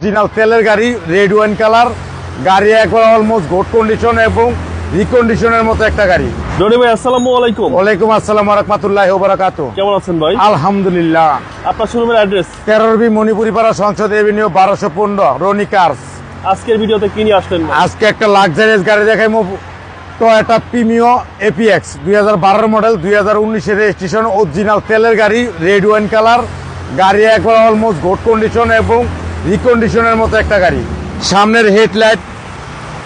Original তেলের গাড়ি, red wine colour গাড়ি, একবার অলমোস্ট গুড কন্ডিশন এবং রিকন্ডিশনের মতো একটা গাড়ি। জনি ভাই আসসালামু আলাইকুম। ওয়ালাইকুম আসসালাম ওয়া রাহমাতুল্লাহি ওয়া বারাকাতুহু। কেমন আছেন ভাই? আলহামদুলিল্লাহ। আপনার শোরুমের অ্যাড্রেস? 13 মণিপুরি পাড়া, সংসদ এভিনিউ, 1215, রনি কার্স। আজকের ভিডিওতে কি নিয়ে আসলেন? আজকে একটা লাক্সারিয়াস গাড়ি দেখাইমু, টয়োটা প্রিমিও এপিএক্স 2012 মডেল, 2019 এর রেজিস্ট্রেশন, অরিজিনাল তেলের গাড়ি, রেড ওয়াইন কালার গাড়ি, একবার অলমোস্ট গুড কন্ডিশন এবং রিকন্ডিশনের মতো একটা গাড়ি। সামনের হেডলাইট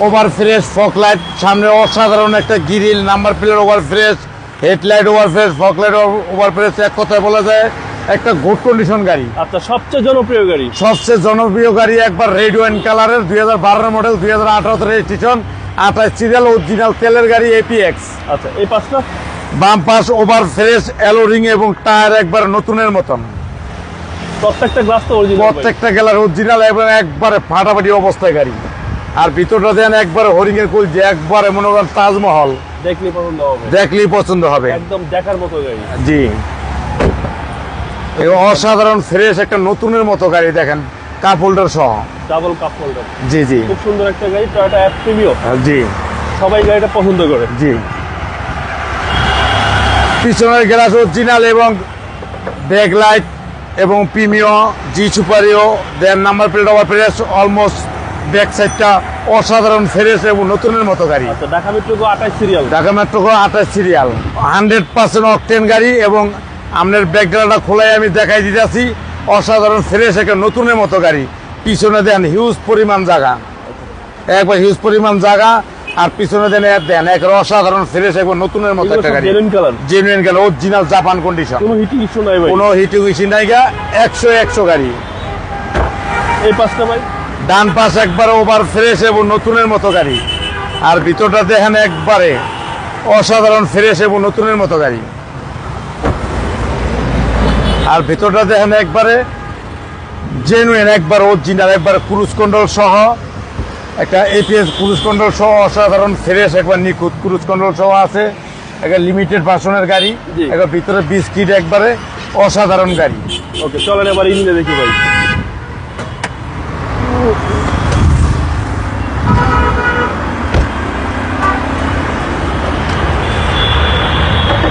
ওভার ফ্রেশ, ফক লাইট সামনে অসাধারণ একটা grill, number plate over fresh, headlight over fresh, ফক লাইট ওভার ফ্রেশ, এক কথায় বলা যায় একটা গুড কন্ডিশন গাড়ি। আচ্ছা, সবচেয়ে জনপ্রিয় গাড়ি? সবচেয়ে জনপ্রিয় গাড়ি, একবার রেড ওয়াইন কালারের, 2012 মডেল, 2018 রেজিস্ট্রেশন, 28 সিরিয়াল, অরিজিনাল তেলের গাড়ি এপিএক্স। আচ্ছা, এই পাশটা? বাম পাশ ওভার ফ্রেশ, অ্যালোরিং এবং টায়ার একবার নতুনের মতন, প্রত্যেকটা গ্লাস তো অরিজিনাল? প্রত্যেকটা গেলার অরিজিনাল এবং একবারে ফাটাফাটি অবস্থায় গাড়ি। আর ভিতরটা দেন একবারে হরিং এর কুল, যে একবারে মনে করেন তাজমহল, দেখলেই পছন্দ হবে, দেখলেই পছন্দ হবে, একদম দেখার মতো গাড়ি। জি। এবং অসাধারণ ফ্রেশ একটা নতুনের মতো গাড়ি, দেখেন কাপ হোল্ডার সহ, ডাবল কাপ হোল্ডার। জি জি, খুব সুন্দর একটা গাড়ি, টয়োটা প্রিমিও। জি সবাই গাড়িটা পছন্দ করে। জি। পিছনের গ্লাস অরিজিনাল এবং ব্যাক লাইট এবং Premio, G superior, then number plate over fresh, almost back সাইডটা অসাধারণ ফ্রেশ এবং নতুনের মতো গাড়ি। আচ্ছা, Dhaka metro 28 serial? Dhaka metro 28 serial, 100% octane গাড়ি এবং আপনার ব্যাকগ্রাউন্ডটা খোলাই আমি দেখাই দিতেছি, অসাধারণ ফ্রেশ একটা নতুনের মতো গাড়ি। পিছনে দেন হিউজ পরিমাণ জায়গা, একবার হিউজ পরিমাণ জায়গা, আর পিছনে দেন এক অসাধারণ ফ্রেশ একবার নতুনের মতো একটা গাড়ি। Genuine colour? Genuine colour, original Japan condition, কোনো হিটিং ইস্যু নাই ভাই? কোনো হিটিং ইস্যু নাই গা, 100 গাড়ি। এই পাশটা ভাই? ডান পাশ একবারে ওভার ফ্রেশ এবং নতুনের মতো গাড়ি, আর ভিতরটা দেখেন একবারে অসাধারণ ফ্রেশ এবং নতুনের মতো গাড়ি। আর ভিতরটা দেখেন একবারে জেনুইন, একবার অরিজিনাল, একবার ক্রুজ কন্ট্রোল সহ, একটা এপিএস ক্রুজ কন্ট্রোল সহ, অসাধারণ ফ্রেশ একবার নিখুঁত ক্রুজ কন্ট্রোল সহ আছে, একটা লিমিটেড ভার্সনের গাড়ি, জি। একবার ভিতরে বিস্কিট, একবারে অসাধারণ গাড়ি। ওকে, চলেন এবার ইঞ্জিনে দেখি ভাই।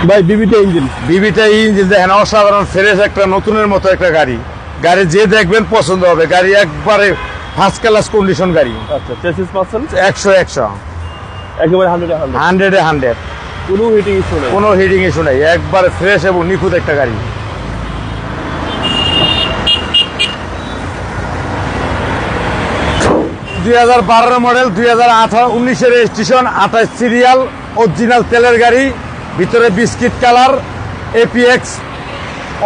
ভাই বিবিটা ইঞ্জিন? বিবিটা ইঞ্জিন দেখেন অসাধারণ ফ্রেশ একটা নতুনের মতো একটা গাড়ি। গাড়ি যে দেখবেন পছন্দ হবে, গাড়ি একবারে ফার্স্ট ক্লাস কন্ডিশন গাড়ি। আচ্ছা, চেসিস পাচ্ছেন? 100 একেবারে 100 কোনো হিটিং ইস্যু নেই? কোনো হিটিং ইস্যু নেই, একবারে ফ্রেশ এবং নিখুঁত একটা গাড়ি। দুই 2012 মডেল, 2019 এর রেজিস্ট্রেশন, 28 সিরিয়াল, অরিজিনাল তেলের গাড়ি, ভিতরে বিস্কিট কালার এপিএক্স,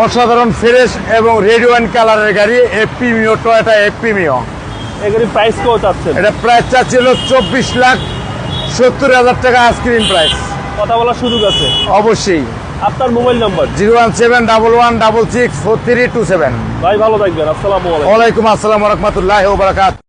অসাধারণ ফ্রেশ এবং রেড ওয়াইন কালারের গাড়ি, প্রিমিও, টয়োটা প্রিমিও। এই গাড়ির প্রাইস কত চাচ্ছেন? এটা প্রাইস চাচ্ছিল 24,70,000 টাকা আইসক্রিম প্রাইস। কথা বলার সুযোগ আছে? অবশ্যই। আপনার মোবাইল নাম্বার? 01711164327। ভাই ভালো থাকবেন, আসসালামু আলাইকুম। ওয়ালাইকুম আসসালাম ওয়া রাহমাতুল্লাহি ওয়া বারাকাতুহু।